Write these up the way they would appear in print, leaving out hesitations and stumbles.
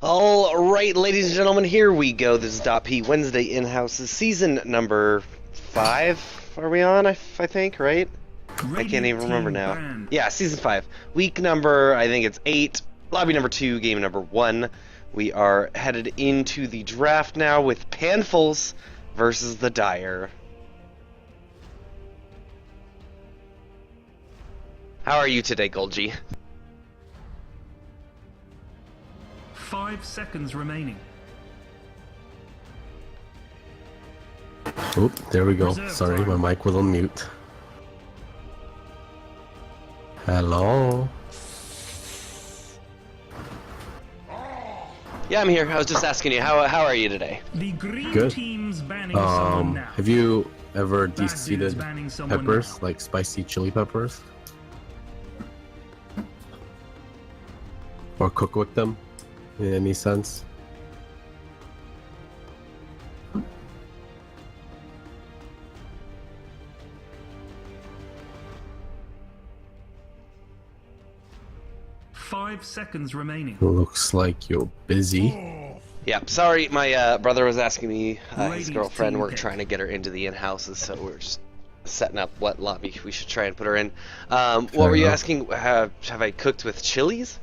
All right, ladies and gentlemen, here we go. This is DotP Wednesday in-house season number 5. Are we on? I think, right? I can't even remember now. Yeah, season 5. Week number, I think it's 8. Lobby number 2, game number 1. We are headed into the draft now with Panfuls versus the Dire. How are you today, Golgi? 5 seconds remaining. Oh, there we go. Sorry, my mic was on mute. Hello. Yeah, I'm here. I was just asking you, how are you today? The green Good. team's banning someone now. Have you ever Bad dude's de-seeded banning someone peppers, now. like spicy chili peppers? Or cook with them, in any sense? Five seconds remaining. Looks like you're busy. Yeah, sorry, my brother was asking me, his Ladies girlfriend, team we're pick. trying to get her into the in-houses, so we're just setting up what lobby we should try and put her in. What were you enough. asking? Have I cooked with chilies?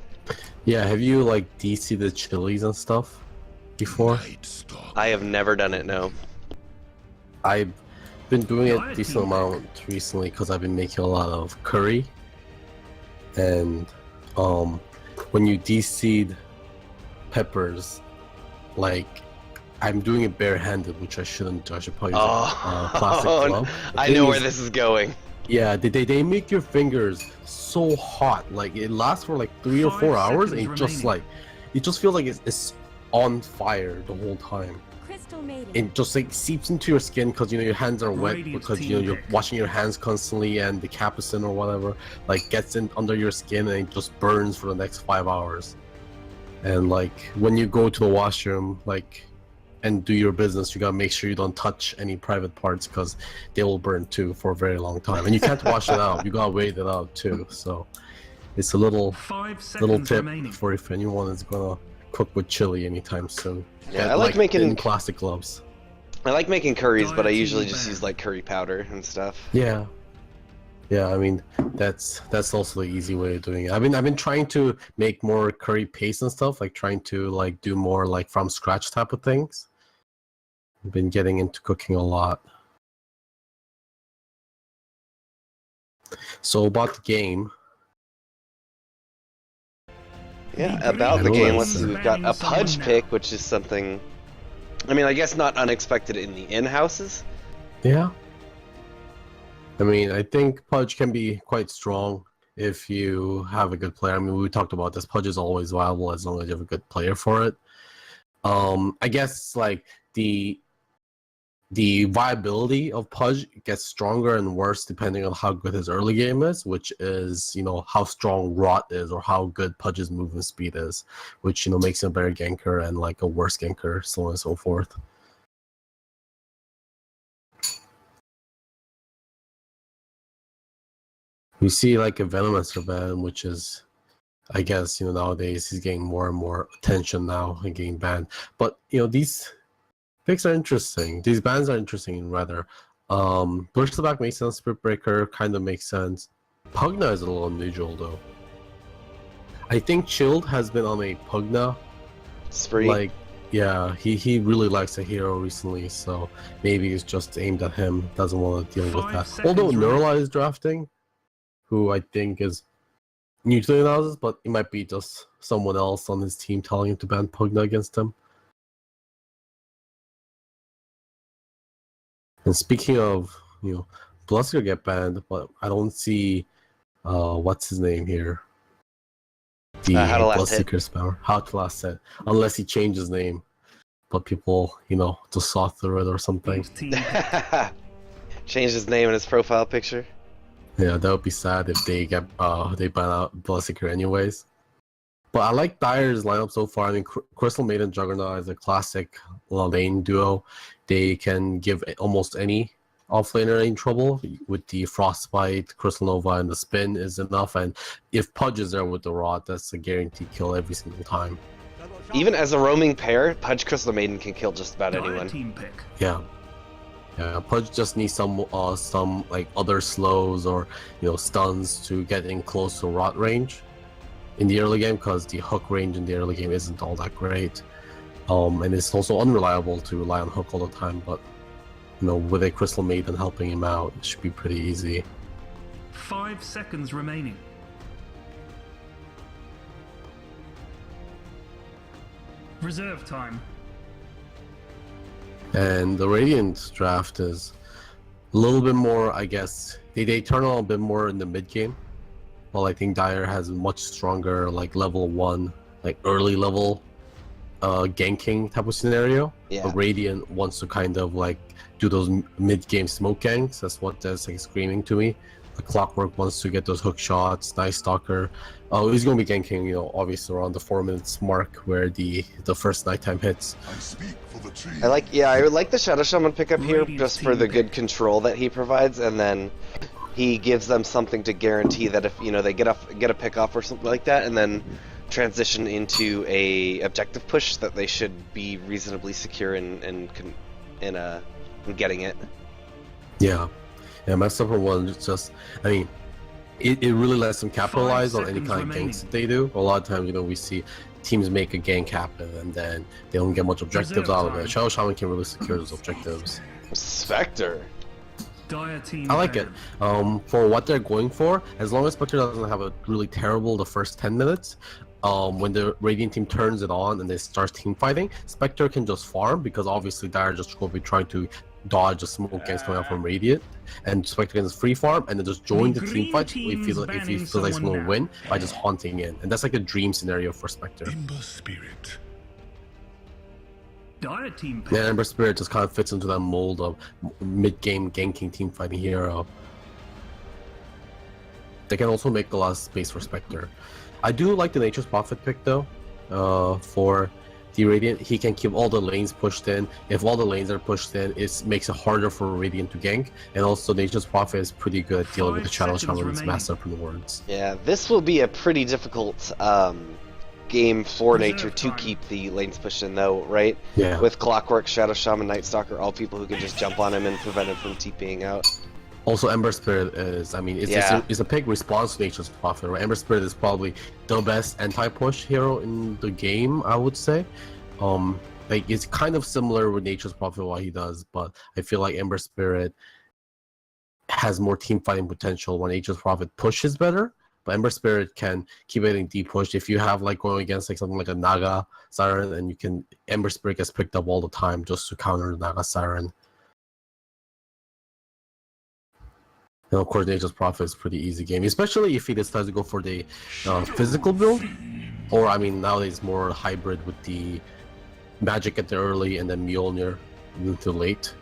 Yeah, have you like de-seeded chilies and stuff before? I have never done it, no. I've been doing it Diet decent team. amount recently because I've been making a lot of curry. And when you de-seed peppers, like I'm doing it barehanded, which I shouldn't do. I should probably use a plastic glove. The I thing know where is- this is going. Yeah, they make your fingers so hot, like it lasts for like 3 or 4 5 hours, and seconds it just remaining. it just feels like it's on fire the whole time. Crystal Maiden. It just like seeps into your skin because your hands are wet Radiant because team you're pick. washing your hands constantly, and the capsaicin or whatever like gets in under your skin and it just burns for the next 5 hours. And like when you go to the washroom and do your business, you gotta make sure you don't touch any private parts because they will burn too for a very long time, and you can't wash it out. You gotta wait it out too. So it's a little 5 little seconds tip remaining. for if anyone is gonna cook with chili anytime soon. Yeah, Get, I like making- thin plastic gloves. I like making curries, but I Diet usually team just ban. use like curry powder and stuff. Yeah, I mean that's also the easy way of doing it. I've been trying to make more curry paste and stuff, like trying to like do more like from scratch type of things. I've been getting into cooking a lot. So about the game, Yeah, The about the green game, team's let's see, we've got banning a someone Pudge now. pick, which is something, I mean, I guess not unexpected in the in-houses. yeah. I mean, I think Pudge can be quite strong if you have a good player. I mean, we talked about this. Pudge is always viable as long as you have a good player for it. I guess like the viability of Pudge gets stronger and worse depending on how good his early game is, which is how strong Rot is or how good Pudge's movement speed is, which makes him a better ganker and like a worse ganker, so on and so forth. We see like a Venomous ban, which is, I guess, nowadays he's getting more and more attention now and getting banned. But these picks are interesting. These bans are interesting, rather. Blurstleback makes sense. Spirit Breaker kind of makes sense. Pugna is a little unusual though. I think Chilled has been on a Pugna. Spree. Like, yeah, he really likes a hero recently, so maybe it's just aimed at him. Doesn't want to deal with 5 that. seconds Although remaining. Nurla is drafting, who I think is new to the analysis, but it might be just someone else on his team telling him to ban Pugna against him. And speaking of, Blusker get banned, but I don't see what's his name here. The How to Last Hit. Bloodseeker spammer. How to last hit. Unless he changed his name. But people, just saw through it or something. Team Changed his name and his profile picture. Yeah, that would be sad if they get they ban out Bloodseeker anyways. But I like Dire's lineup so far. I mean, Crystal Maiden Juggernaut is a classic lane duo. They can give almost any offlaner any trouble with the Frostbite, Crystal Nova, and the spin is enough. And if Pudge is there with the Rod, that's a guaranteed kill every single time. Even as a roaming pair, Pudge Crystal Maiden can kill just about Dire anyone. team pick. Yeah. Yeah, Pudge just needs some like other slows or stuns to get in close to rot range in the early game, because the hook range in the early game isn't all that great. And it's also unreliable to rely on hook all the time, but with a Crystal Maiden helping him out, it should be pretty easy. 5 seconds remaining. Reserve time. And the Radiant draft is a little bit more, I guess, they turn on a bit more in the mid game. Well, I think Dire has much stronger like level 1, like early level ganking type of scenario. Yeah. But Radiant wants to kind of like do those mid game smoke ganks. That's what that's like screaming to me. The Clockwork wants to get those hook shots. Night Stalker. He's going to be ganking, obviously around the 4 minutes mark where the first nighttime hits. I speak for the team. I would like the Shadow Shaman pickup here Radiant just team for the good pick. control that he provides, and then he gives them something to guarantee that if they get a pick off or something like that, and then transition into a objective push, that they should be reasonably secure in getting it. Yeah. Yeah, my Supper one is just, I mean, it really lets them capitalize on any 5 kind of seconds ganks that they do. A lot of times, we see teams make a gank happen and then they don't get much objectives Reserve out of time. it. Shadow Shaman can really secure those objectives. Spectre. Dire team I like it. banned. For what they're going for, as long as Spectre doesn't have a really terrible the first 10 minutes, when the Radiant team turns it on and they start team fighting, Spectre can just farm, because obviously Dire just will be trying to dodge the smoke ganks coming out from Radiant, and Spectre can just free farm and then just join the team green fight if team's he feels like banning he's someone going to now. win by just haunting in, and that's like a dream scenario for Spectre. Ember Spirit. Dire team pick. Yeah, Ember Spirit just kind of fits into that mold of mid-game ganking team fighting hero. They can also make a lot of space for Spectre. I do like the Nature's Prophet pick though. For the Radiant, he can keep all the lanes pushed in. If all the lanes are pushed in, it makes it harder for Radiant to gank. And also, Nature's Prophet is pretty good at dealing with the 5 Shadow seconds Shaman's remaining. Master from the Wards. Yeah, this will be a pretty difficult game for Reserve Nature to time. keep the lanes pushed in, though, right? Yeah. With Clockwork, Shadow Shaman, Night Stalker, all people who can just jump on him and prevent him from TPing out. Also, Ember Spirit is, I mean, it's a big response to Nature's Prophet, right? Ember Spirit is probably the best anti-push hero in the game, I would say. Like, it's kind of similar with Nature's Prophet, what he does, but I feel like Ember Spirit has more team fighting potential when Nature's Prophet pushes better. But Ember Spirit can keep getting deep pushed. If you have like going against like something like a Naga Siren, and you can Ember Spirit gets picked up all the time just to counter the Naga Siren. And of course, Nature's Prophet is a pretty easy game, especially if he decides to go for the physical build, or I mean nowadays more hybrid with the magic at the early and then Mjolnir into late.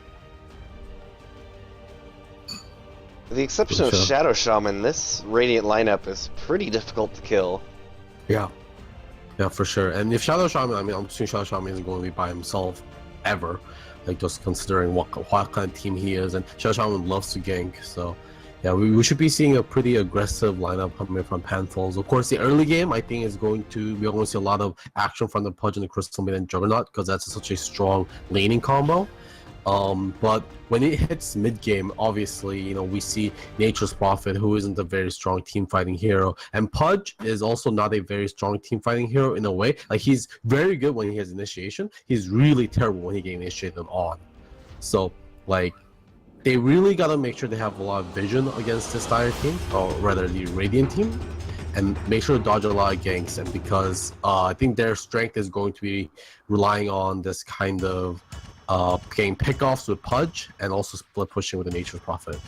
With the exception of Sure. Shadow Shaman, this Radiant lineup is pretty difficult to kill. Yeah, for sure. And if Shadow Shaman, I mean, I'm assuming Shadow Shaman isn't going to be by himself ever, like just considering what kind of team he is, and Shadow Shaman loves to gank, so. Yeah, we should be seeing a pretty aggressive lineup coming from Panfalls. Of course, the early game, I think, we're going to see a lot of action from the Pudge and the Crystal Maiden Juggernaut, because that's such a strong laning combo. But when it hits mid-game, obviously, we see Nature's Prophet, who isn't a very strong team-fighting hero. And Pudge is also not a very strong team-fighting hero in a way. Like, he's very good when he has initiation. He's really terrible when he gets initiated on. So, like, they really gotta make sure they have a lot of vision against this Dire team, or rather the Radiant team, and make sure to dodge a lot of ganks. And because I think their strength is going to be relying on this kind of getting pickoffs with Pudge and also split pushing with the Nature's Prophet.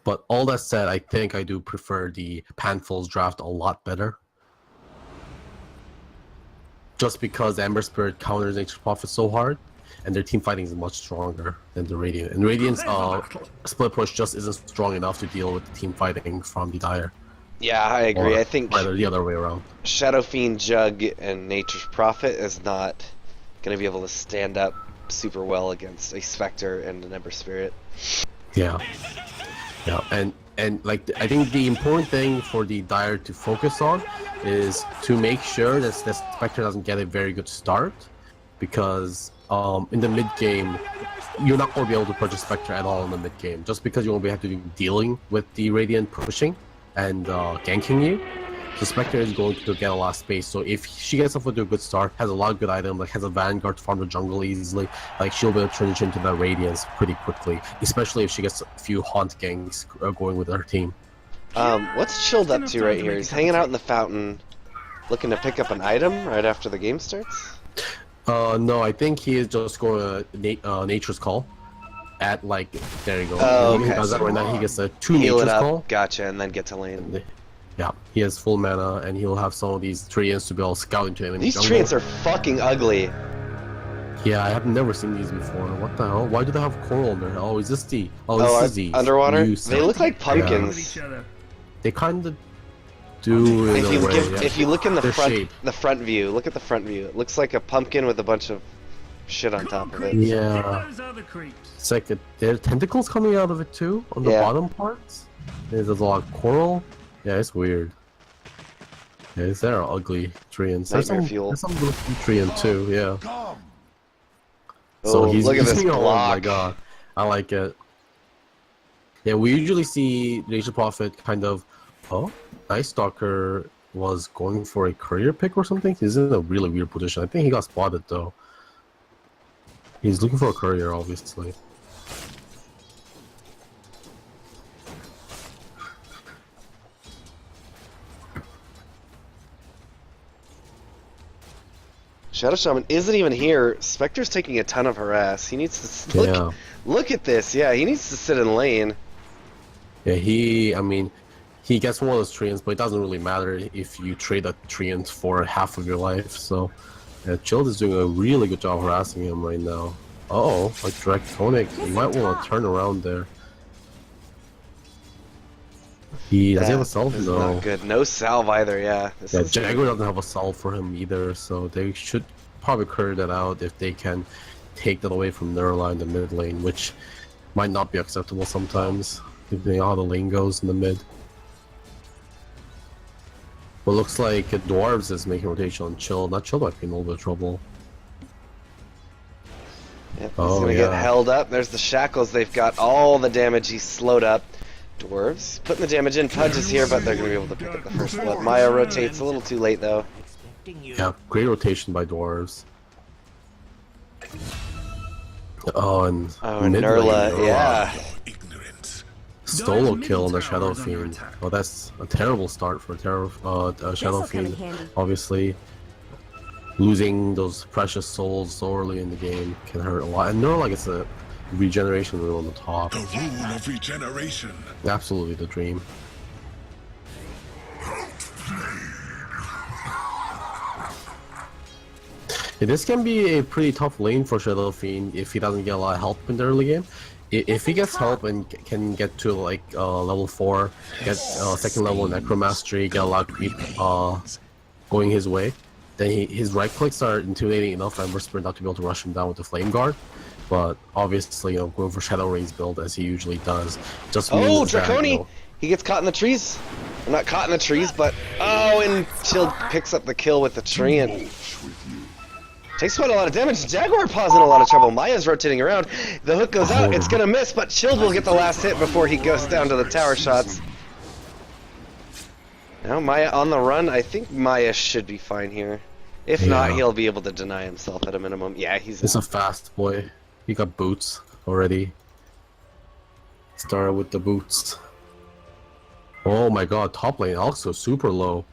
But all that said, I think I do prefer the Panfalls draft a lot better. Just because Ember Spirit counters Nature's Prophet so hard, and their team fighting is much stronger than the Radiant. And Radiant's split push just isn't strong enough to deal with the team fighting from the Dire. Yeah, I agree. Or I think rather the other way around. Shadow Fiend, Jug, and Nature's Prophet is not going to be able to stand up super well against a Spectre and an Ember Spirit. Yeah. Yeah, and like I think the important thing for the Dire to focus on is to make sure that the Spectre doesn't get a very good start, because in the mid game you're not going to be able to purchase Spectre at all in the mid game, just because you won't be have to be dealing with the Radiant pushing and ganking you. So Spectre is going to get a lot of space. So if she gets off to a good start, has a lot of good items, like has a Vanguard to farm the jungle easily, like she'll be able to transition into that Radiance pretty quickly, especially if she gets a few Haunt ganks going with her team. What's Chilled up to right here? He's hanging out in the fountain, looking to pick up an item right after the game starts? No, I think he is just going to Nature's Call. At like, there you go. Oh, He okay. does that right now. He gets a 2 Heal it Nature's up, Call. gotcha, and then get to lane. Yeah, he has full mana, and he'll have some of these treants to be able to scout into enemy These jungle. treants are fucking ugly. Yeah, I have never seen these before. What the hell? Why do they have coral in there? Oh, is this the... Oh, Oh, this is the... underwater? new They set. look like With pumpkins. each other. They kind of do in If a you, way, yeah. if you look in the Their front, shape. the front view, look at the front view. It looks like a pumpkin with a bunch of shit on top of it. Yeah. Those other creeps. It's like there are tentacles coming out of it too, on the Yeah. bottom parts. There's a lot of coral. Yeah, it's weird. Yeah, these are ugly treants. There's Nightmare some, fuel. there's some looking treant too, yeah. Come. So Oh, he's look at this oh my block. god, I like it. Yeah, we usually see Nature Prophet kind of, oh, Night Stalker was going for a career pick or something. He's in a really weird position. I think he got spotted though. He's looking for a courier, obviously. Shadow Shaman isn't even here. Spectre's taking a ton of harass. He needs to look. Yeah. Look at this. Yeah, he needs to sit in lane. Yeah, I mean, he gets one of those treants, but it doesn't really matter if you trade a treant for half of your life. So, yeah, Chilled is doing a really good job harassing him right now. Uh-oh, like Draconic, you might want to turn around there. Does he have a salve? This is No. not good. No salve either. Yeah. This Yeah, is Jaguar doesn't have a salve for him either, so they should probably clear that out if they can take that away from Nurla in the mid lane, which might not be acceptable sometimes, depending on how the lane goes in the mid. But looks like Dwarves is making rotation on Chill. Not Chill might be in a little bit of trouble. Yep, he's Oh, gonna get yeah. held up. There's the shackles. They've got all the damage. He's slowed up. Dwarves putting the damage in. Pudge is here, but they're gonna be able to pick up the first blood. Maya rotates a little too late though. Yeah, great rotation by Dwarves. Oh, and And mid Nurla, lane, yeah. Ignorance. Solo kill on the Shadow Tower is under Fiend. attack. Well, that's a terrible start for Shadow This'll come in Fiend. handy. Obviously, losing those precious souls so early in the game can hurt a lot. And Nurla gets a regeneration rune on the top. The rule of regeneration. Absolutely the dream. Yeah, this can be a pretty tough lane for Shadow Fiend if he doesn't get a lot of help in the early game. If he gets help and can get to like level 4, get second level Necromastery, get a lot of creep going his way, then his right clicks are intimidating enough for Ember Spirit not to be able to rush him down with the Flame Guard. But obviously, going for Shadow Rays build as he usually does just Oh, means that, Draconi! He gets caught in the trees. Well, not caught in the trees, but and Chill picks up the kill with the tree and takes quite a lot of damage. Jaguar Paw's in a lot of trouble. Maya's rotating around. The hook goes out. It's gonna miss, but Chilled will get the last hit before he goes down to the tower shots. Now Maya on the run. I think Maya should be fine here. If not, Yeah. he'll be able to deny himself at a minimum. Yeah, he's It's a fast boy. He got boots already. Started with the boots. Oh my god, top lane also super low.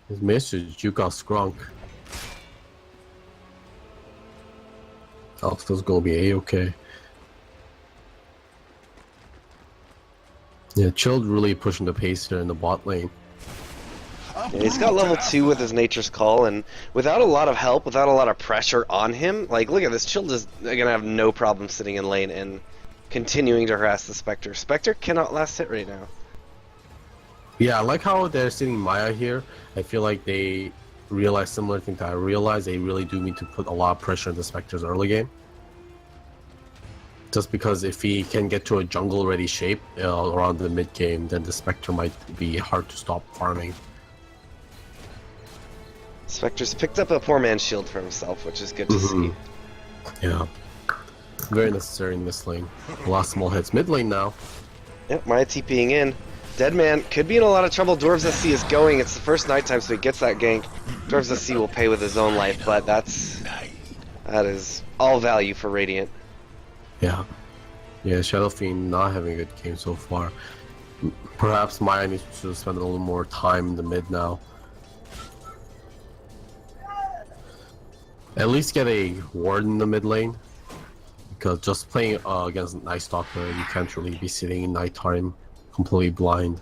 His message, you got Skrunk. Alxa's gonna be a-okay. Yeah, Chilled really pushing the pace here in the bot lane. Yeah, he's got level 2 with his Nature's Call, and without a lot of help, without a lot of pressure on him, like, look at this, Chilled is gonna have no problem sitting in lane and continuing to harass the Spectre. Spectre cannot last hit right now. Yeah, I like how they're sitting Maya here. I feel like they realize similar thing that I realized. They really do need to put a lot of pressure on the Spectre's early game Just because if he can get to a jungle-ready shape around the mid-game, then the Spectre might be hard to stop farming. Spectre's picked up a poor man's shield for himself, which is good to see. Yeah. Very necessary in this lane. A lot of small hits. Mid lane now. Yep, Maya TPing in. Deadman could be in a lot of trouble. Dwarves SC is going. It's the first nighttime, so he gets that gank. Dwarves SC will pay with his own life, but that is all value for Radiant. Yeah. Yeah, Shadow Fiend not having a good game so far. Perhaps Maya needs to spend a little more time in the mid now. At least get a ward in the mid lane. Because just playing against Night Stalker, you can't really be sitting in nighttime completely blind.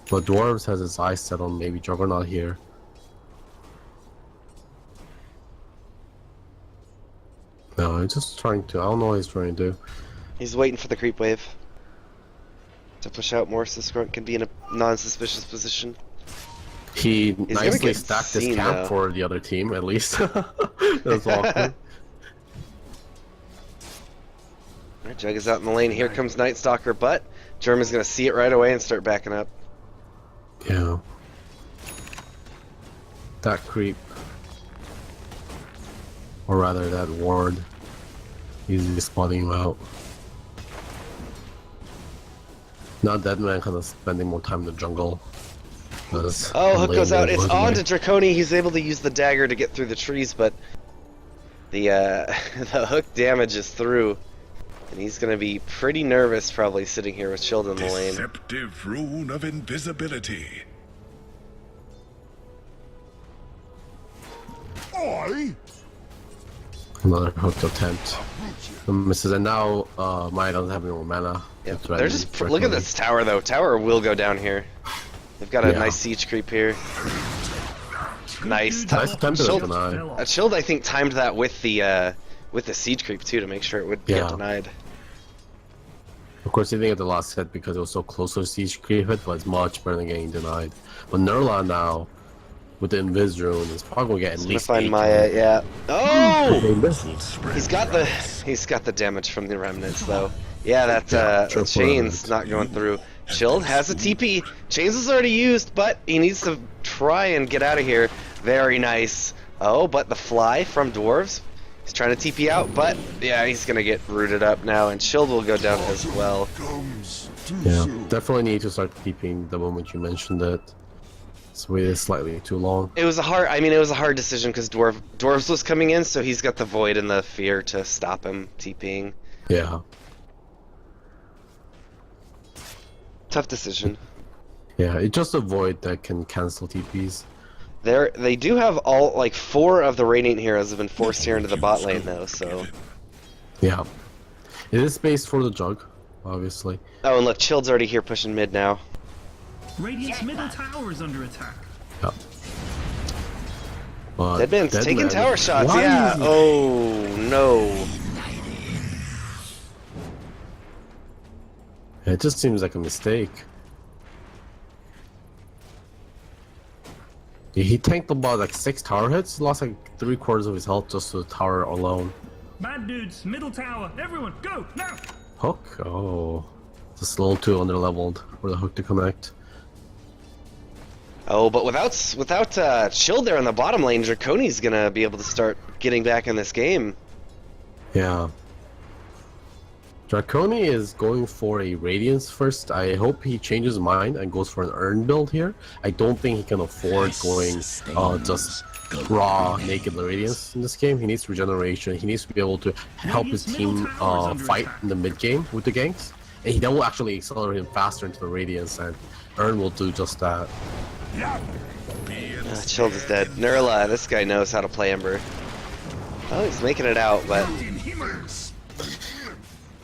But Dwarves has his eyes set on maybe Juggernaut here. No, he's just trying to. I don't know what he's trying to do. He's waiting for the creep wave to push out more so Scrunt can be in a non-suspicious position. He gonna nicely get stacked his seen, camp though. for the other team, at least. That's awkward. Alright, Jug is out in the lane. Here comes Night Stalker, but German's gonna see it right away and start backing up. Yeah. That creep. Or rather, that ward. Easily spotting him out. Now Deadman kind of spending more time in the jungle. Oh, hook goes out. It's on to Draconi. He's able to use the dagger to get through the trees, but the the hook damage is through. And he's gonna be pretty nervous probably sitting here with Shield in the lane. Deceptive rune of invisibility. Another hooked attempt. Misses, and now Maya doesn't have any more mana. Yep. They're just look at this tower though. Tower will go down here. They've got a nice siege creep here. Nice. Nice attempt to deny. Shield I think timed that with the siege creep too to make sure it would get denied. Of course, he didn't get the last hit because it was so close to the siege creep hit, but it's much better than getting denied. But Nurla now, with the Invis rune, is probably gonna get at least find 8. Maya, yeah. Oh! He's got the damage from the remnants though. Yeah, that chain's not going through. Chilled has a TP. Chains is already used, but he needs to try and get out of here. Very nice. Oh, but the fly from Dwarves. He's trying to TP out, but yeah, he's gonna get rooted up now, and Shield will go down as well. Yeah, definitely need to start TPing the moment you mentioned it. It's waited slightly too long. It was a hard decision because Dwarves was coming in, so he's got the void and the fear to stop him TPing. Yeah. Tough decision. Yeah, it's just a void that can cancel TPs. They do have all, like, 4 of the Radiant heroes have been forced here into the bot lane though, so... Yeah. It is space for the Jug, obviously. Oh, and look, Chilled's already here pushing mid now. Radiant's middle tower is under attack. Yeah. But Deadman's taking tower shots, Why yeah. is he- Oh, no. It just seems like a mistake. Yeah, he tanked about like 6 tower hits, lost like 3/4 of his health just to the tower alone. Bad dudes, middle tower, everyone, go, now! Hook? Oh. Just a little too underleveled for the hook to connect. Oh, but without Chilled there in the bottom lane, Draconi's gonna be able to start getting back in this game. Yeah. Draconi is going for a Radiance first. I hope he changes his mind and goes for an Urn build here. I don't think he can afford going just raw naked Radiance in this game. He needs regeneration. He needs to be able to help his team fight in the mid game with the ganks. And that will actually accelerate him faster into the Radiance, and Urn will do just that. Chilled is dead. Nurla, this guy knows how to play Ember. Oh, he's making it out, but...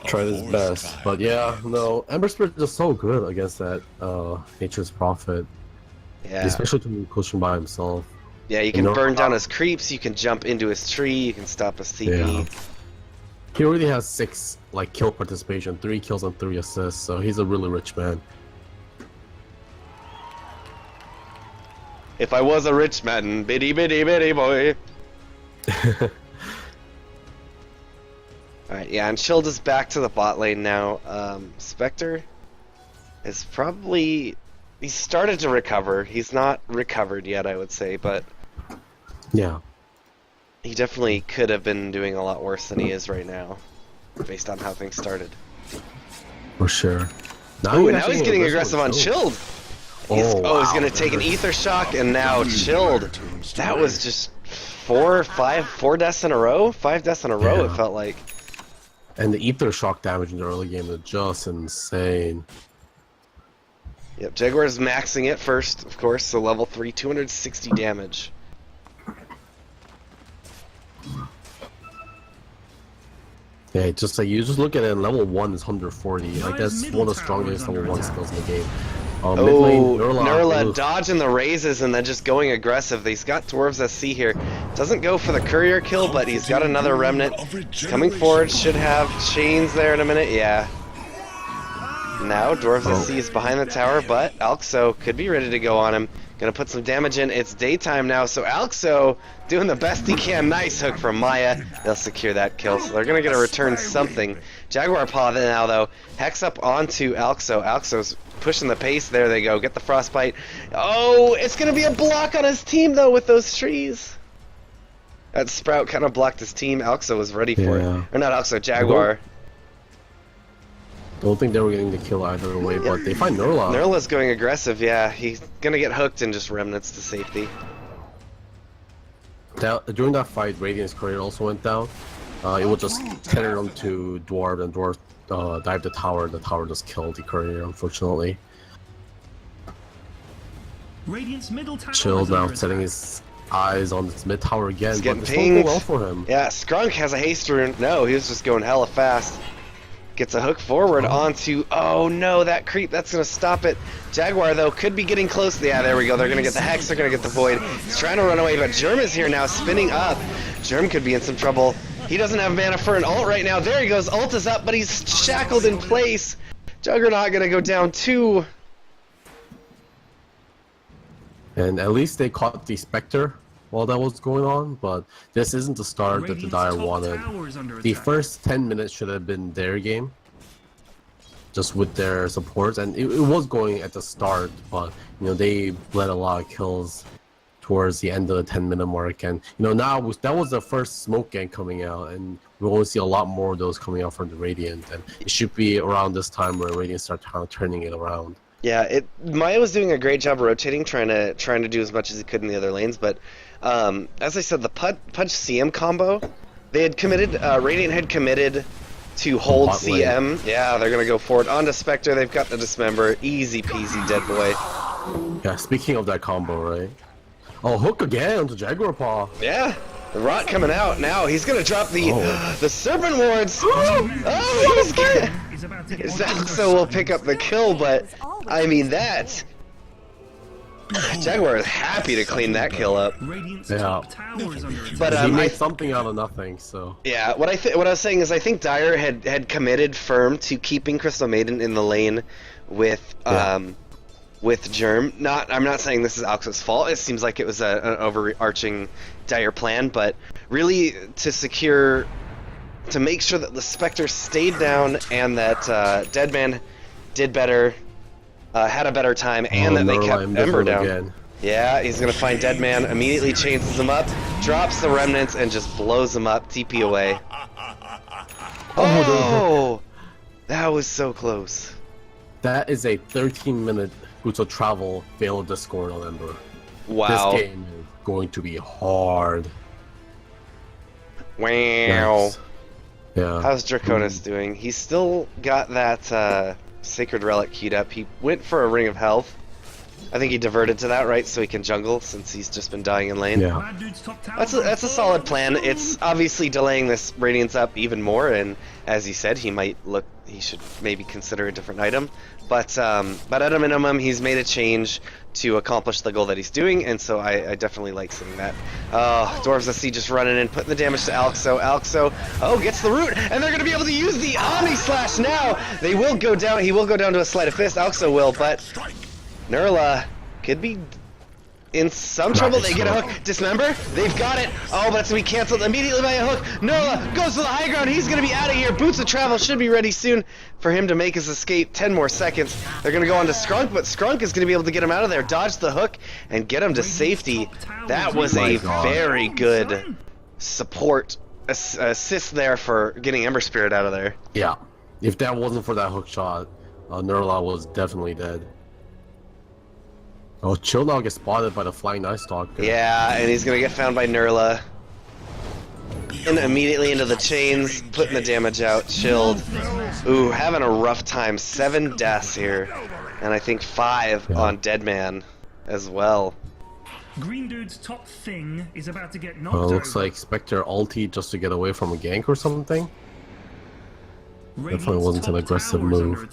Tried his best, but yeah, no, Ember Spirit is so good against that Nature's Prophet, Yeah. especially to be pushing by himself. Yeah, you can burn down his creeps, you can jump into his tree, you can stop his TP. Yeah. He already has 6 like kill participation, 3 kills and 3 assists, so he's a really rich man. If I was a rich man, bitty bitty bitty boy. Alright, yeah, and Shield is back to the bot lane now. Spectre is probably... He's started to recover. He's not recovered yet, I would say, but... Yeah. He definitely could have been doing a lot worse than he is right now, based on how things started. For sure. Ooh, and now he's getting aggressive on Chilled. He's going to take an Ether Shock, and now Chilled. That was just 4 deaths in a row? 5 deaths in a row, it felt like. And the Ether Shock damage in the early game is just insane. Yep, Jaguar's maxing it first, of course, so level 3, 260 damage. Yeah, just like you just look at it, and level 1 is 140. Like that's one of the strongest level 1 skills in the game. Mid lane, Nurla dodging the raises and then just going aggressive. He's got Dwarves SC here. Doesn't go for the courier kill, but he's got another remnant. He's coming forward, should have chains there in a minute, yeah. Now Dwarves SC is behind the tower, but Alxo could be ready to go on him. Gonna put some damage in. It's daytime now, so Alxo doing the best he can. Nice hook from Maya. They'll secure that kill, so they're gonna get a return something. Jaguar Paw now, though. Hex up onto Alxo. Alxo's pushing the pace. There they go. Get the Frostbite. Oh, it's gonna be a block on his team, though, with those trees. That Sprout kind of blocked his team. Alxo was ready for it. Or not Alxo, Jaguar. Don't think they were getting the kill either way, but they find Nurla. Nurla's going aggressive, yeah. He's gonna get hooked and just remnants to safety. During that fight, Radiant's courier also went down. It was just tethered onto Dwarf, and Dwarf dived the tower. The tower just killed the courier, unfortunately. Radiant's middle tower Chilled now, setting his eyes on this mid tower again. He's getting but pinged. Well for him. Yeah, Skrunk has a haste rune. No, he was just going hella fast. Gets a hook forward onto... Oh no, that creep, that's going to stop it. Jaguar, though, could be getting close. Yeah, there we go. They're going to get the Hex. They're going to get the Void. He's trying to run away, but Germ is here now, spinning up. Germ could be in some trouble. He doesn't have mana for an ult right now. There he goes. Ult is up, but he's shackled in place. Juggernaut going to go down too. And at least they caught the Spectre while that was going on, but this isn't the start that the Dire wanted. The first 10 minutes should have been their game, just with their supports, and it was going at the start, but you know they bled a lot of kills towards the end of the 10-minute mark, and you know now that was the first smoke gang coming out, and we're going to see a lot more of those coming out from the Radiant, and it should be around this time where Radiant start kind of turning it around. Yeah, Maya was doing a great job rotating, trying to do as much as he could in the other lanes, but as I said, the Punch CM combo, they had committed, Radiant had committed to hold CM. Lane. Yeah, they're gonna go forward onto Spectre. They've got the Dismember, easy peasy, dead boy. Yeah, speaking of that combo, right? Oh, hook again onto Jaguar Paw. Yeah, the Rot coming out now. He's gonna drop the the Serpent Wards. Oh, he's gonna. Alxo will pick up the kill, but I mean that. Jaguar is happy to clean that kill up. Yeah, but he made something out of nothing. So yeah, what I was saying is I think Dire had committed firm to keeping Crystal Maiden in the lane with Germ. I'm not saying this is Alxo's fault. It seems like it was an overarching Dire plan, but really to make sure that the Spectre stayed down and that Deadman did better. Had a better time, and that they kept Ember down. Again. Yeah, he's gonna find Deadman, immediately chains him up, drops the remnants, and just blows him up, TP away. Oh, that was so close. That is a 13-minute Boots of Travel failed Discord on Ember. Wow. This game is going to be hard. Wow. Nice. Yeah. How's Draconis doing? He's still got that Sacred Relic queued up. He went for a Ring of Health. I think he diverted to that, right, so he can jungle since he's just been dying in lane. Yeah. That's a solid plan. It's obviously delaying this Radiance up even more, and as he said, he should maybe consider a different item. But at a minimum, he's made a change to accomplish the goal that he's doing, and so I definitely like seeing that. Dwarves SC just running in, putting the damage to Alxo. Alxo, gets the root, and they're going to be able to use the Omni Slash now. They will go down. He will go down to a Sleight of Fist. Alxo will, but Nurla could be in some trouble. They get a hook. Dismember. They've got it. Oh, but it's going to be canceled immediately by a hook. Nerla goes to the high ground. He's going to be out of here. Boots of Travel should be ready soon for him to make his escape. 10 more seconds. They're going to go on to Skrunk, but Skrunk is going to be able to get him out of there. Dodge the hook and get him to safety. That was a very good support assist there for getting Ember Spirit out of there. Yeah. If that wasn't for that hook shot, Nerla was definitely dead. Oh, Chill now gets spotted by the Flying Night Stalker. Yeah, and he's gonna get found by Nerla. And immediately into the chains, putting the damage out. Chilled. Ooh, having a rough time. 7 deaths here. And I think 5 on Deadman as well. Green Dude's top thing is about to get knocked Looks over. like Spectre ulti just to get away from a gank or something. Definitely wasn't an aggressive move.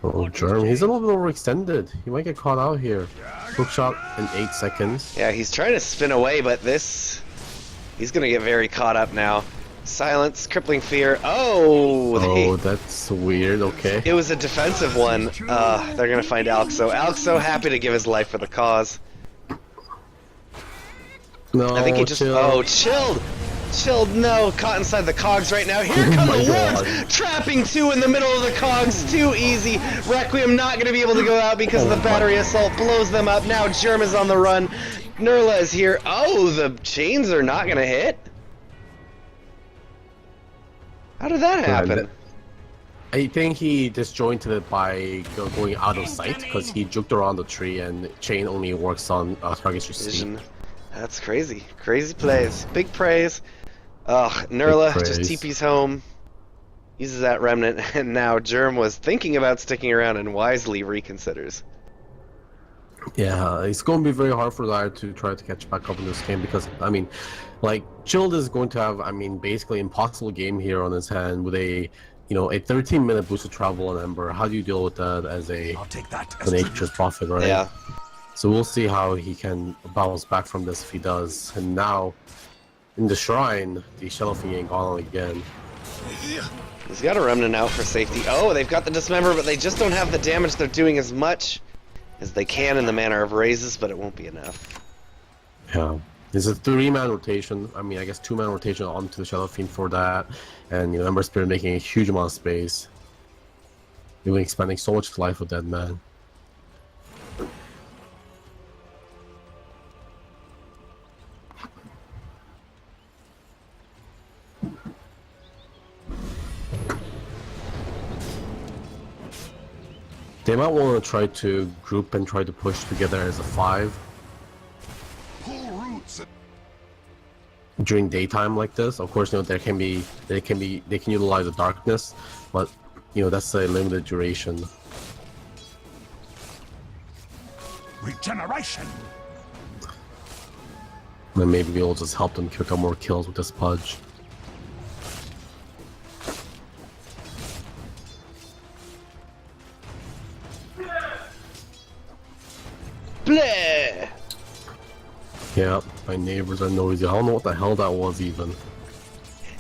Oh, Germ, he's a little bit overextended. He might get caught out here. Hook shot in 8 seconds. Yeah, he's trying to spin away, but he's gonna get very caught up now. Silence, crippling fear. Oh, That's weird. Okay. it was a defensive one. They're gonna find Alxo. Alxo happy to give his life for the cause. No, I think he just chilled. Chilled, no, caught inside the cogs right now. Here come the worms, trapping 2 in the middle of the cogs, too easy. Requiem not going to be able to go out because the battery assault blows them up. Now Germ is on the run. Nerla is here. Oh, the chains are not going to hit? How did that happen? I think he disjointed it by going out of sight because he juked around the tree and chain only works on targets you see. That's crazy. Crazy plays. Big praise. Nerla just TP's home, uses that remnant, and now Germ was thinking about sticking around and wisely reconsiders. Yeah, it's going to be very hard for Dire to try to catch back up in this game because, I mean, like, Chilled is going to have, I mean, basically impossible game here on his hand with a 13-minute boost of travel on Ember. How do you deal with that as an Nature's Prophet, right? Yeah. So we'll see how he can bounce back from this if he does. And now, in the Shrine, the Shadow Fiend ain't gone again. He's got a remnant out for safety. Oh, they've got the Dismember, but they just don't have the damage. They're doing as much as they can in the manner of raises, but it won't be enough. Yeah. It's a 3-man rotation. I mean, I guess 2-man rotation onto the Shadow Fiend for that. And, Ember Spirit making a huge amount of space. Even expanding so much life with that man. They might want to try to group and try to push together as a 5 during daytime like this. Of course, they can utilize the darkness, but that's a limited duration. Regeneration. Then maybe we'll just help them kick out more kills with this Pudge. Bleh! Yeah, my neighbors are noisy. I don't know what the hell that was even.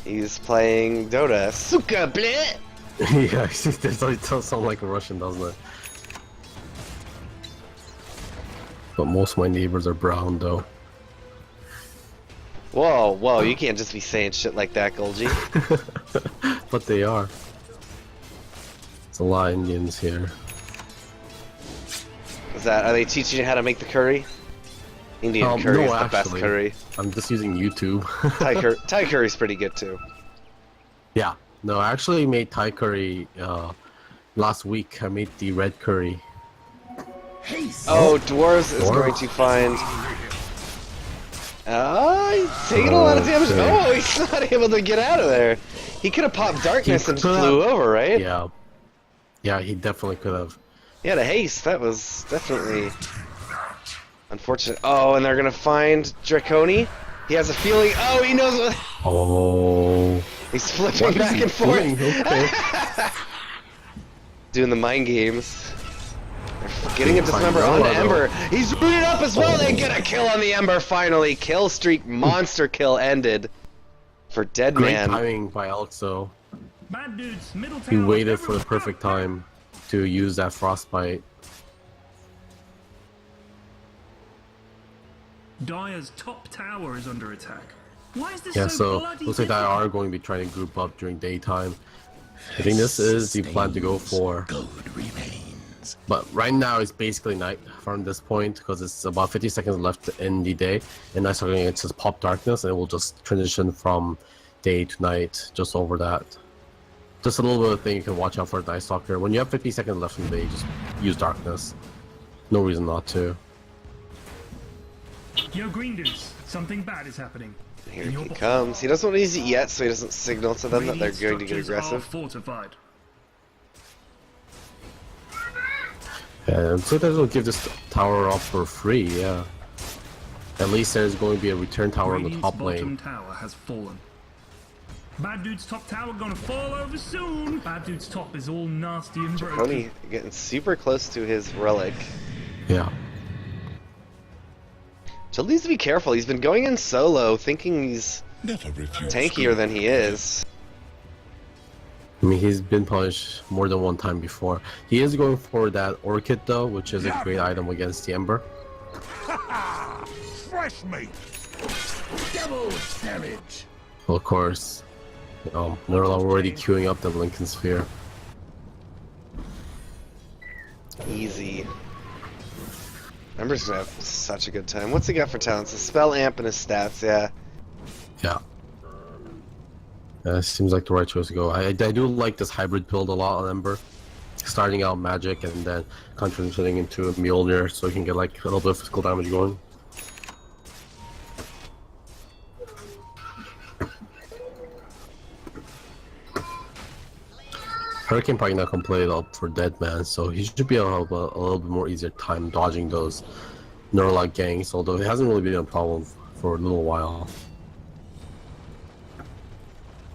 He's playing Dota. Suka bleh! Yeah, it does sound like a Russian, doesn't it? But most of my neighbors are brown, though. Whoa, you can't just be saying shit like that, Golgi. But they are. There's a lot of Indians here. Are they teaching you how to make the curry? Indian curry is the best curry. I'm just using YouTube. Thai curry's pretty good too. Yeah. No, I actually made Thai curry last week. I made the red curry. Oh, Dwarves is going to find... he's taking a lot of damage. Oh, he's not able to get out of there. He could have popped darkness and flew over, right? Yeah. Yeah, he definitely could have. He had a haste. That was definitely unfortunate. Oh, and they're gonna find Draconi. He has a feeling. Oh, he knows what. Oh. He's flipping back and forth. Okay. Doing the mind games. They're getting a Dismember onto Ember. He's rooted up as well. They get a kill on the Ember finally. Kill streak, monster kill ended for Deadman. Great timing by Alxo. Bad Dude's middle He tower waited for the perfect time. to use that frostbite. Dire's top tower is under attack. Why is this Yeah, so so bloody looks like they difficult? are going to be trying to group up during daytime. I think this is the plan to go for. Gold remains. But right now it's basically night from this point because it's about 50 seconds left in the day, and Night Stalker it's just pop darkness, and it will just transition from day to night just over that. Just a little bit of thing you can watch out for Night Stalker. When you have 50 seconds left in the day, just use darkness. No reason not to. Yo, Green Dudes, something bad is happening. Here In your he bottom. comes. He doesn't want to use it yet, so he doesn't signal to them that they're Radiant going to get structures are aggressive. fortified. Yeah, so they'll give this tower up for free, yeah. At least there's going to be a return tower on the Radiant's top bottom lane. tower has fallen. Bad Dude's top tower gonna fall over soon. Bad Dude's top is all nasty and broken. Coney getting super close to his relic. Yeah. Jill needs to be careful. He's been going in solo, thinking he's Never refuse. tankier than he is. I mean, he's been punished more than one time before. He is going for that Orchid, though, which is a great item against the Ember. Fresh meat. Double damage. Well, of course, they're already queuing up the Lincoln Sphere. Easy. Ember's gonna have such a good time. What's he got for talents? A spell amp and his stats, yeah. Yeah. Seems like the right choice to go. I do like this hybrid build a lot on Ember. Starting out magic and then transitioning into a Mjolnir so you can get like a little bit of physical damage going. Hurricane probably not gonna play it up for Dead Man, so he should be able to have a little bit more easier time dodging those Nurlock gangs, although it hasn't really been a problem for a little while.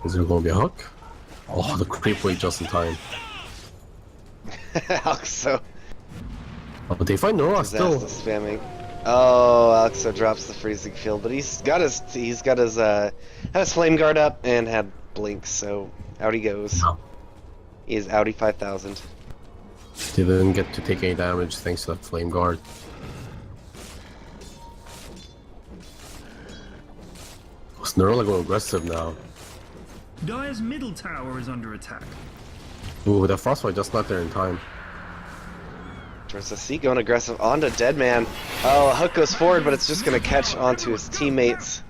Is there going to be a hook? Oh, the creep wait just in time. Alxo. Oh, but they find Nurlock still. Disaster spamming. Oh, Alxo drops the freezing field, but he's got his had his flame guard up and had blink, so out he goes. Oh. He is outie 5000. They didn't get to take any damage thanks to that flame guard. Was Nurlock going aggressive now? Dire's middle tower is under attack. Ooh, that frostbite just not there in time. Towards the sea, going aggressive onto Deadman. Oh, Hook goes forward, but it's just going to catch onto his teammates.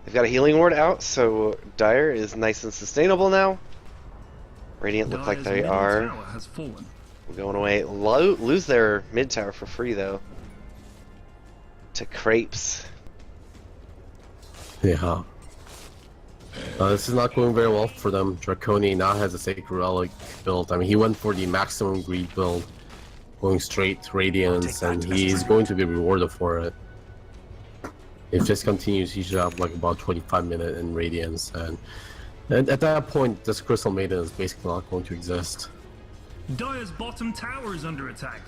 They've got a healing ward out, so Dire is nice and sustainable now. Radiant look like Dire's they middle are tower has fallen. going away. Lose their mid tower for free, though. To Crepes. Yeah. This is not going very well for them. Draconi now has a Sacred Relic build. I mean, he went for the maximum greed build, going straight Radiance, and he's going to be rewarded for it. If this continues, he should have like about 25 minutes in Radiance, and at that point, this Crystal Maiden is basically not going to exist. Dire's bottom tower is under attack.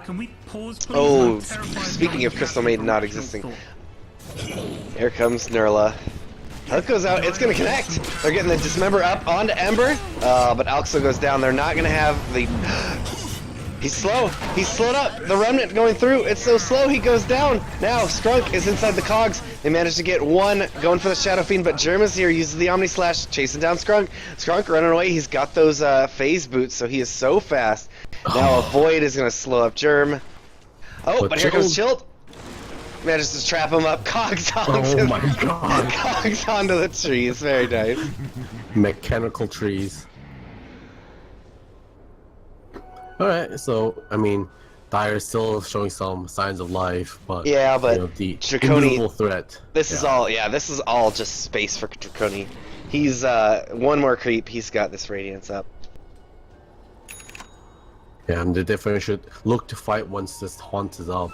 Can we pause, please? Oh, I'm terrified speaking of by Crystal Maiden not irrational existing. thought. Here comes Nurla. Hook goes out, it's gonna connect! They're getting the Dismember up onto Ember, but Alxo goes down. They're not gonna have the... He's slow! He's slowed up! The Remnant going through, it's so slow, he goes down! Now, Strunk is inside the cogs. They managed to get one going for the Shadow Fiend, but Germ is here, uses the Omni Slash, chasing down Strunk. Strunk running away, he's got those phase boots, so he is so fast. Now a Void is gonna slow up Germ. Oh, but here comes Chilt! Manages to trap him up. Cogs onto Oh my god. Cogs onto the trees. Very nice. Mechanical trees. Alright, so, I mean, Dire is still showing some signs of life, but, Yeah, but you know, the Draconi- invisible threat. This is all. Yeah, this is all just space for Draconi. He's one more creep. He's got this Radiance up. Yeah, and they definitely should look to fight once this Haunt is up,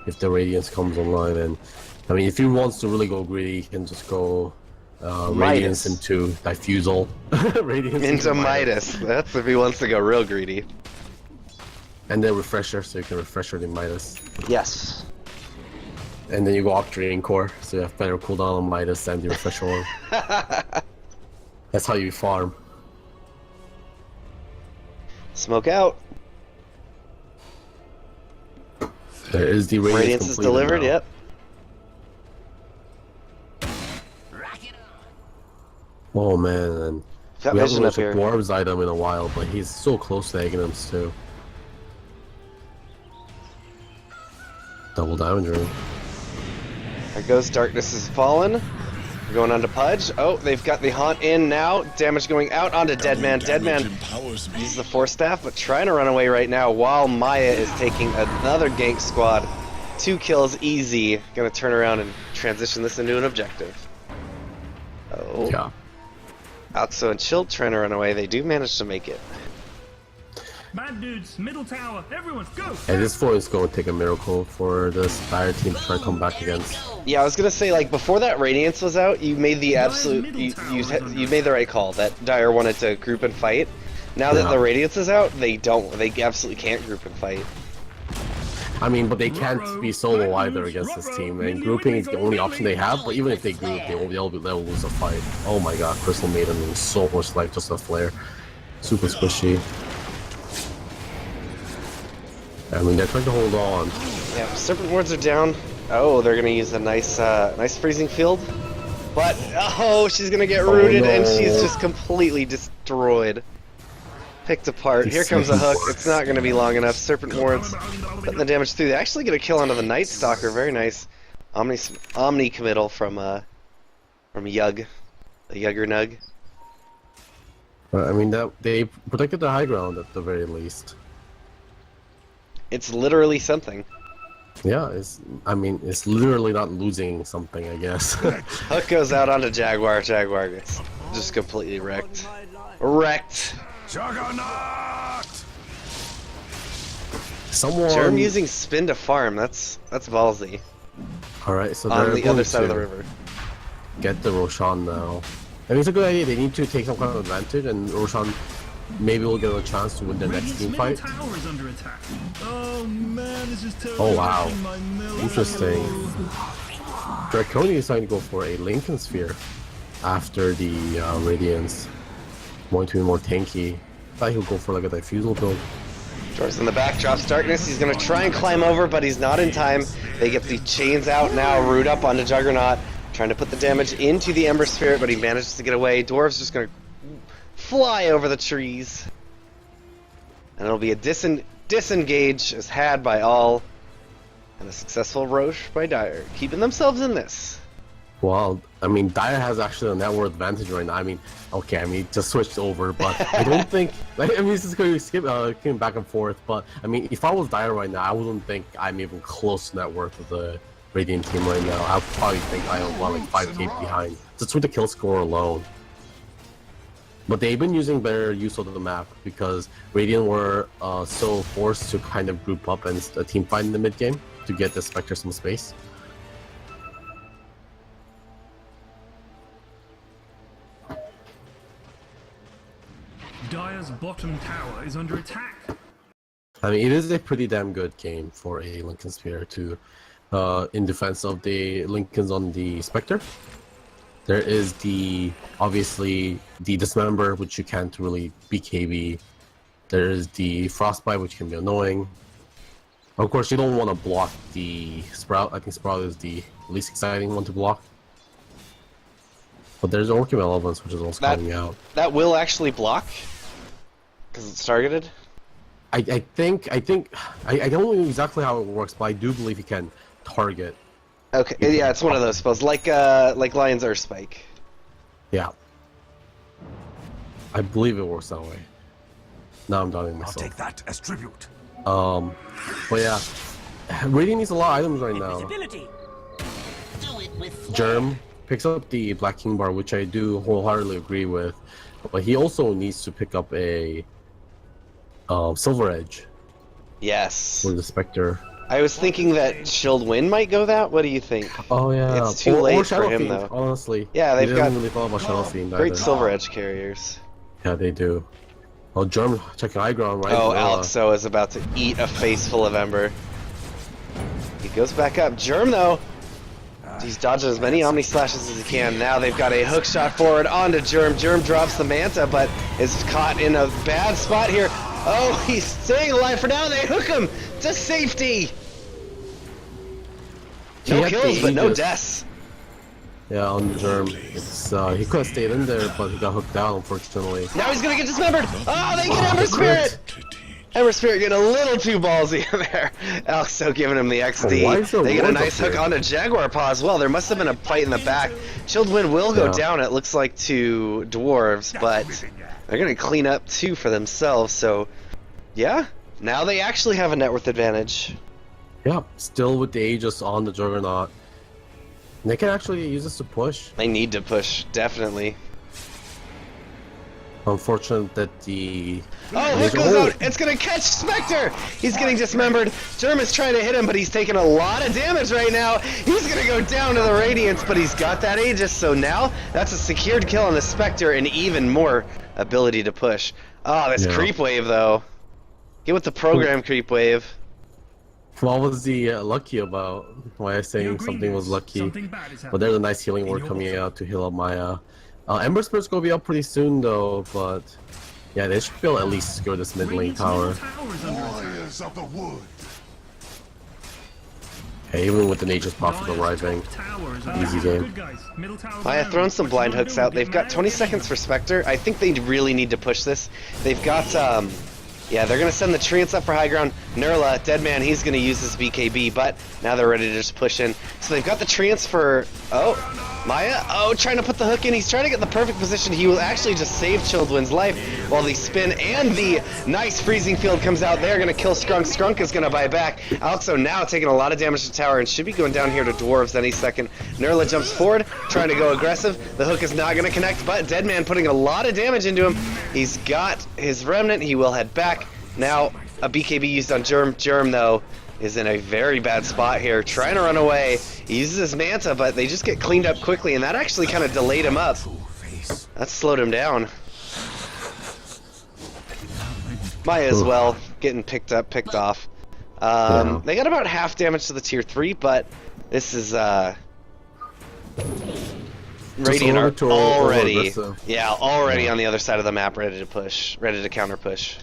if the Radiance comes online. And I mean, if he wants to really go greedy, he can just go Radiance into Diffusal. Radiance Into Midas. That's if he wants to go real greedy. And then Refresher, so you can Refresher the Midas. Yes. And then you go Octarine Core, so you have better cooldown on Midas and the Refresher one. That's how you farm. Smoke out. There is the Radiance is delivered, now. yep. Oh man, and Got we haven't vision up reached a here. dwarves item in a while, but he's so close to Aghanim's too. Double damage ring. There goes Darkness has fallen. We're going on to Pudge. Oh, they've got the Haunt in now. Damage going out onto Deadman. Deadman uses the Force Staff, but trying to run away right now while Maya is taking another gank squad. 2 kills easy. Gonna turn around and transition this into an objective. Oh. Yeah. Alxo and Chill trying to run away. They do manage to make it. Bad dudes, middle tower, everyone, go! And this point is going to take a miracle for this Dire team to try to come back against. Yeah, I was gonna say, like, before that Radiance was out, you made the absolute, you made the right call that Dire wanted to group and fight. Now that the Radiance is out, they absolutely can't group and fight. I mean, but they can't be solo either against this team, and grouping is the only option they have, but even if they group, they'll lose a fight. Oh my god, Crystal Maiden is so much like just a flare. Super squishy. I mean, they're trying to hold on. Yeah, Serpent Wards are down. Oh, they're gonna use a nice, nice freezing field. But, oh, she's gonna get rooted, no. and she's just completely destroyed. Picked apart. Here comes a hook. It's not gonna be long enough. Serpent Wards putting the damage through. They actually get a kill onto the Night Stalker. Very nice. Omni committal from Yug. The Yugger Nug. But I mean, that they protected the high ground at the very least. It's literally something. Yeah, it's literally not losing something, I guess. Hook goes out onto Jaguar. Jaguar gets just completely wrecked. Wrecked. Juggernaut! Someone. Germ using spin to farm. That's ballsy. All right, so On they're the going other side of to the river. Get the Roshan now. I mean, it's a good idea. They need to take some kind of advantage, and Roshan maybe will get a chance to win their next team fight. Tower is under attack. Oh man, this is Oh wow, interesting. Draconi is trying to go for a Lincoln Sphere after the Radiance. Going to be more tanky. I thought he'll go for like a Diffusal build. Jor's in the back, drops Darkness. He's gonna try and climb over, but he's not in time. They get the chains out now, root up onto Juggernaut, trying to put the damage into the Ember Spirit, but he manages to get away. Dwarf's just gonna fly over the trees. And it'll be a disengage as had by all. And a successful Roche by Dire, keeping themselves in this. Well, I mean, Dire has actually a network advantage right now. I mean, okay, I mean, just switched over, but I don't think. I mean, this is going to skip back and forth, but I mean, if I was Dire right now, I wouldn't think I'm even close to net worth of the Radiant team right now. I'd probably think I am like 5k behind, just with the kill score alone. But they've been using better use of the map because Radiant were so forced to kind of group up and a team fight in the mid game to get the Spectre some space. Dire's bottom tower is under attack. I mean, it is a pretty damn good game for a Lincoln Spear to, in defense of the Lincolns on the Spectre. There is obviously the Dismember, which you can't really BKB. There is the Frostbite, which can be annoying. Of course, you don't want to block the Sprout. I think Sprout is the least exciting one to block. But there's Orchid Relevance, which is also coming out. That will actually block? Because it's targeted? I don't know exactly how it works, but I do believe you can target. Okay, yeah, it's one of those spells, like Lion's Earth Spike. Yeah. I believe it works that way. Now I'm doubting myself. I'll take that as tribute. But yeah, Radiant needs a lot of items right now. Germ picks up the Black King Bar, which I do wholeheartedly agree with, but he also needs to pick up a Silver Edge Yes. for the Spectre. I was thinking that Shield Wind might go that. What do you think? Oh yeah, It's too late or for Shadow him, Fiend, though. honestly. Yeah, they've they got didn't really thought about Shadow Fiend great either. Silver Edge carriers. Yeah, they do. Well, Germ checking high ground, right? Oh, Alexo is about to eat a face full of Ember. He goes back up. Germ, though, he's dodging as many Omni Slashes as he can. Now they've got a hook shot forward onto Germ. Germ drops the Manta, but is caught in a bad spot here. Oh, he's staying alive for now. They hook him to safety. No had the kills, but no Aegis. deaths. Yeah, on the Germ. It's he could have stayed in there, but he got hooked down, unfortunately. Now he's gonna get dismembered. Oh, they get Ember Spirit. Ember Spirit getting a little too ballsy there. Alexo giving him the Why XD. is there They get a ward nice up hook there? onto Jaguar Paw as well. There must have been a fight in the back. Chilled Wind will go Yeah. down, it looks like, to Dwarves, but they're gonna clean up too for themselves, so yeah. Now they actually have a net worth advantage. Yeah, still with the Aegis on the Juggernaut. They can actually use this to push. They need to push, definitely. Unfortunate that the... Oh, hook goes out. It's going to catch Spectre. He's getting dismembered. Germ is trying to hit him, but he's taking a lot of damage right now. He's going to go down to the Radiance, but he's got that Aegis, so now that's a secured kill on the Spectre and even more ability to push. Oh, this creep wave, though. Get with the program creep wave. What was the lucky about? Why I saying something was lucky? Something bad is But happening. there's a nice healing word coming out to heal up Maya. Ember Spirit's gonna be up pretty soon though, but yeah, they should be able to at least secure this mid lane Radiant's tower. middle tower is under attack. Warriors of the wood. Yeah, even with the Nature's Prophet Dire's arriving. top tower is under Easy attack. game. Good guys. Middle tower Maya down. throwing some What's blind he hooks doing? out. They've got 20 seconds for Spectre. I think they really need to push this. They've got, yeah, they're going to send the Treants up for high ground. Nurla, Deadman, he's going to use his BKB, but now they're ready to just push in. So they've got the Treants for, Maya, trying to put the hook in. He's trying to get the perfect position. He will actually just save Childwin's life while the spin and the nice freezing field comes out. They're going to kill Skrunk. Skrunk is going to buy back. Alexo now taking a lot of damage to tower and should be going down here to Dwarves any second. Nurla jumps forward, trying to go aggressive. The hook is not going to connect, but Deadman putting a lot of damage into him. He's got his Remnant. He will head back. Now, a BKB used on Germ. Germ, though, is in a very bad spot here, trying to run away. He uses his Manta, but they just get cleaned up quickly, and that actually kind of delayed him up. That slowed him down. Maya as well, getting picked off. They got about half damage to the tier 3, but this is, Radiant are already, already on the other side of the map, ready to push, ready to counter push.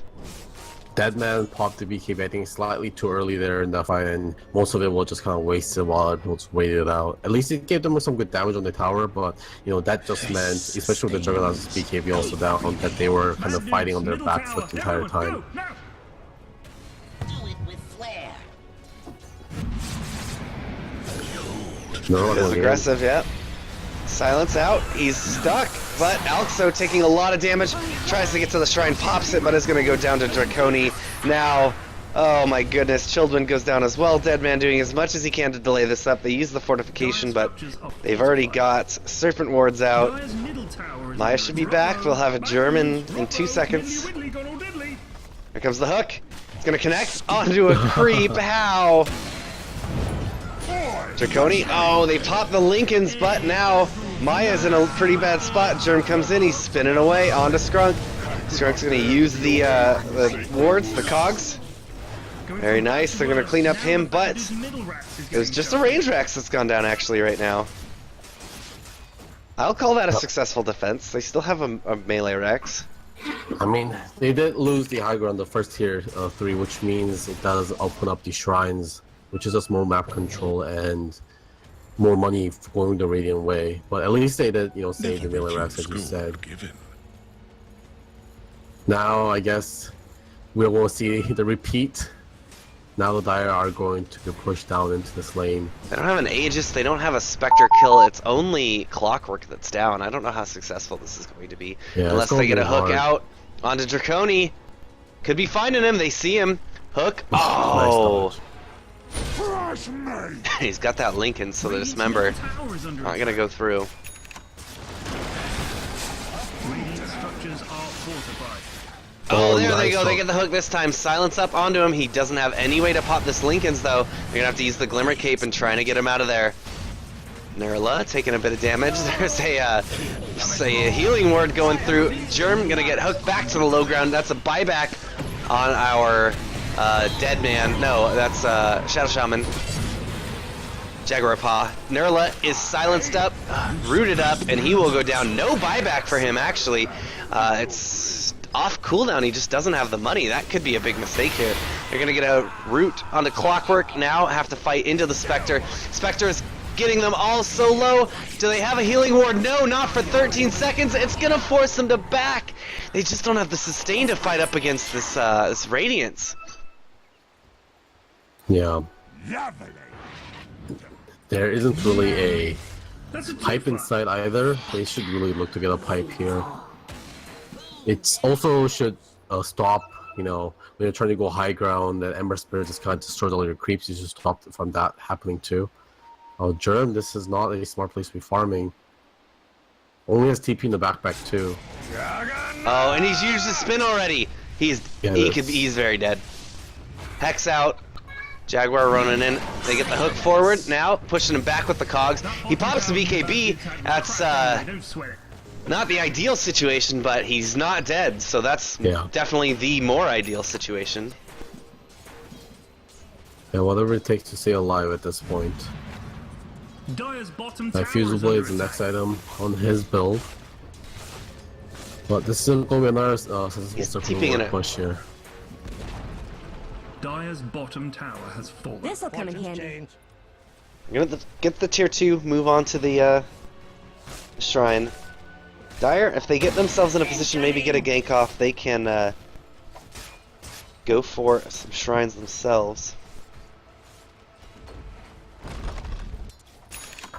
Deadman popped the BKB, I think slightly too early there in the fight, and most of it will just kind of waste it while it will just wait it out. At least it gave them some good damage on the tower, but you know that just meant, especially with the Juggernaut's BKB also down, that they were kind of fighting on their back foot the entire time. Do it with flair. No, Is aggressive, yep. Silence out, he's stuck, but Alexo taking a lot of damage, tries to get to the shrine, pops it, but is going to go down to Draconi. Now, oh my goodness, Children goes down as well. Deadman doing as much as he can to delay this up. They use the fortification, but they've already got Serpent Wards out. Maya's middle tower is Maya under should be attack. back. We'll have a German in 2 seconds. Diddly widdly, got all diddly. Here comes the hook. It's going to connect onto a creep. How? Draconi, oh, they popped the Lincolns, but now Maya's in a pretty bad spot. Germ comes in, he's spinning away onto Skrunk. Skrunk's gonna use the wards, the cogs. Very nice, they're gonna clean up him, but it was just a range Rex that's gone down actually right now. I'll call that a successful defense. They still have a melee Rex. I mean, they did lose the high ground the first tier 3, which means it does open up the shrines, which is just more map control and more money going the Radiant way. But at least they did, you know, save the melee racks, as you said. Now, I guess we will see the repeat. Now the Dire are going to push down into this lane. They don't have an Aegis, they don't have a Spectre kill, it's only Clockwork that's down. I don't know how successful this is going to be. Yeah, unless they get a hook hard. out onto Draconi. Could be finding him, they see him. Hook, Nice oh! dodge. He's got that Lincoln, so the Dismember not gonna go through. Radiant structures are fortified. Oh, Oh, there they nice go. hook. They get the hook this time. Silence up onto him. He doesn't have any way to pop this Lincolns, though. They're gonna have to use the Glimmer Cape and trying to get him out of there. Nurla taking a bit of damage. There's a healing ward going through. Germ gonna get hooked back to the low ground. That's a buyback on our dead man. No, that's Shadow Shaman. Jaguar Paw. Nurla is silenced up, rooted up, and he will go down. No buyback for him, actually. It's off cooldown. He just doesn't have the money. That could be a big mistake here. They're gonna get a root on the Clockwork now, have to fight into the Spectre. Spectre is getting them all so low. Do they have a healing ward? No, not for 13 seconds. It's gonna force them to back. They just don't have the sustain to fight up against this Radiance. Yeah. Lovely. There isn't really a That's a pipe twofer. inside either. They should really look to get a pipe here. It's also should stop, you know, when you're trying to go high ground, that Ember Spirit just kind of destroys all your creeps. You should stop from that happening too. Oh, Germ, this is not a smart place to be farming. Only has TP in the backpack too. Oh, and he's used his spin already. He's very dead. Hex out. Jaguar running in. They get the hook forward now, pushing him back with the cogs. He pops the BKB. That's Don't sweat it. not the ideal situation, but he's not dead, so that's definitely the more ideal situation. Yeah, whatever it takes to stay alive at this point. Dire's bottom tower Fusel is Blade under is the next attack. item on his build. But this isn't going to be another sensible keeping it. push here. Dire's bottom tower has fallen. This'll come in handy. I'm gonna get the tier 2, move on to the shrine. Dire, if they get themselves in a position, maybe get a gank off, they can go for some shrines themselves.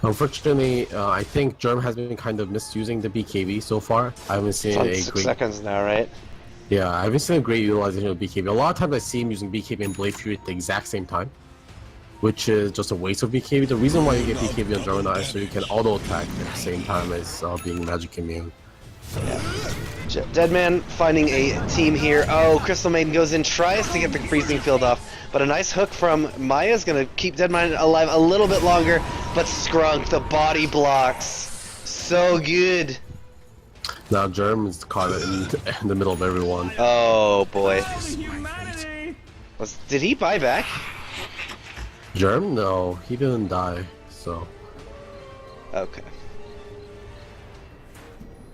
Unfortunately, I think Germ has been kind of misusing the BKB so far. I haven't seen It's on a 6 great. seconds now, right? Yeah, I haven't seen a great utilization of BKB. A lot of times I see him using BKB and Blade Fury at the exact same time, which is just a waste of BKB. The reason why you get BKB on Juggernaut is so you can auto attack at the same time as being magic immune. Deadman finding a team here. Oh, Crystal Maiden goes in, tries to get the freezing field off, but a nice hook from Maya is going to keep Deadman alive a little bit longer, but Skrunk, the body blocks. So good. Now Germ is caught in the middle of everyone. Oh boy. Humanity! Did he buy back? Germ? No, he didn't die, so... Okay.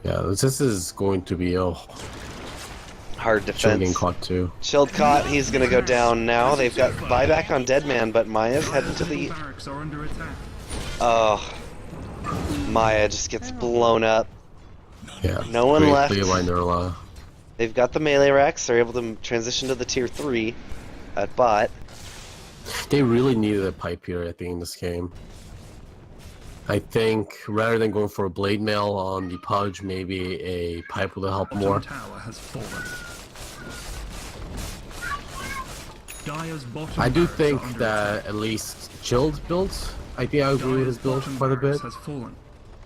Yeah, this is going to be a Hard getting defense. caught too. Shield caught, he's gonna go down now. They've got buyback on Deadman, but Maya's heading to the... Barracks are under attack. Oh. Maya just gets blown up. Yeah. No one great left. play by Nurla. They've got the melee racks, they're able to transition to the tier 3 at bot. They really needed a pipe here, I think, in this game. I think rather than going for a blade mail on the Pudge, maybe a pipe would help more. Bottom tower has fallen. Dire's bottom I do barracks think are under that attack. at least Chilled builds, I think I agree with his Dire's build bottom quite a barracks bit. has fallen.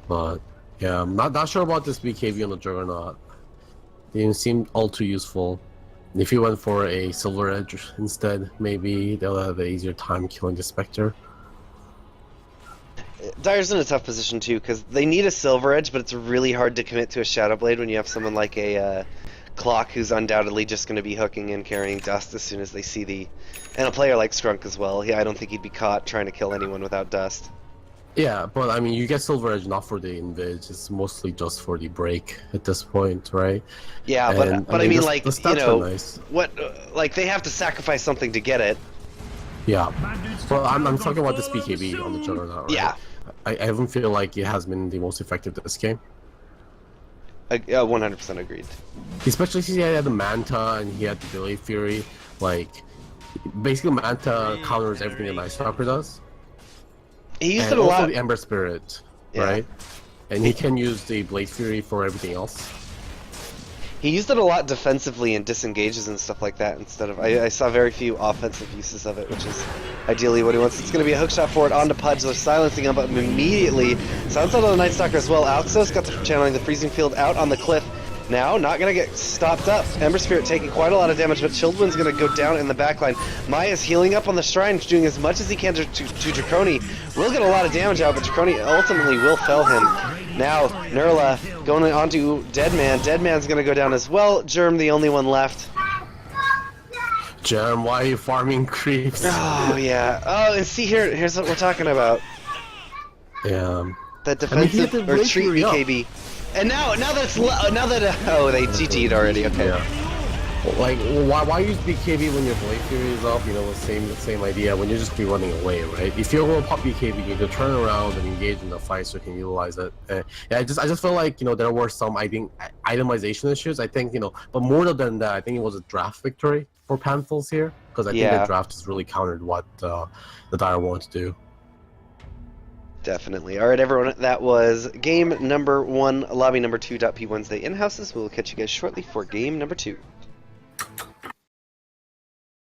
But yeah, I'm not sure about this BKB on the Juggernaut. They didn't seem all too useful. If you went for a Silver Edge instead, maybe they'll have an easier time killing the Spectre. Dire's in a tough position too, because they need a Silver Edge, but it's really hard to commit to a Shadow Blade when you have someone like a Clock who's undoubtedly just going to be hooking and carrying dust as soon as they see the... And a player like Skrunk as well. Yeah, I don't think he'd be caught trying to kill anyone without dust. Yeah, but I mean, you get Silver Edge not for the Invis, it's mostly just for the break at this point, right? Yeah, And, but I mean, the- like, the you stats know, are nice. what, like, they have to sacrifice something to get it. Yeah. Bad dude's Well, top I'm tower talking gonna about this fall over BKB on the soon. Juggernaut, right? Yeah. I don't feel like it has been the most effective this game. 100% agreed. Especially since he had the Manta and he had the Delay Fury. Like, basically Manta counters everything that Night Stalker does. He used And it a also lot. the Ember Spirit, Yeah. right? And he can use the Blade Fury for everything else. He used it a lot defensively and disengages and stuff like that instead of... I saw very few offensive uses of it, which is ideally what he wants. It's going to be a hookshot forward onto Pudge. They're silencing him, but immediately... Sounds out on the Night Stalker as well. Alxos got the channeling the freezing field out on the cliff. Now, not going to get stopped up. Ember Spirit taking quite a lot of damage, but Children's going to go down in the backline. Maya's healing up on the Shrine, doing as much as he can to Draconi. Will get a lot of damage out, but Draconi ultimately will fell him. Now, Nurla going on to Deadman. Deadman's going to go down as well. Germ, the only one left. Jerem, why are you farming creeps? Oh, yeah. Oh, and see here, here's what we're talking about. Yeah. That I mean, he defensive had the retreat Blade Fury up. BKB. And now that oh, they GG'd already. Okay. Yeah. Like, why use BKB when your Blade Fury is up? You know, the same idea. When you're just be running away, right? If you're going to pop BKB, you need to turn around and engage in the fight so you can utilize it. Yeah, I just feel like, you know, there were some itemization issues. I think, you know, but more than that, I think it was a draft victory for Panthers here, because I think the draft has really countered what the Dire wanted to do. Definitely. All right, everyone. That was game number 1, lobby number 2, .P Wednesday in-houses. We'll catch you guys shortly for game number 2.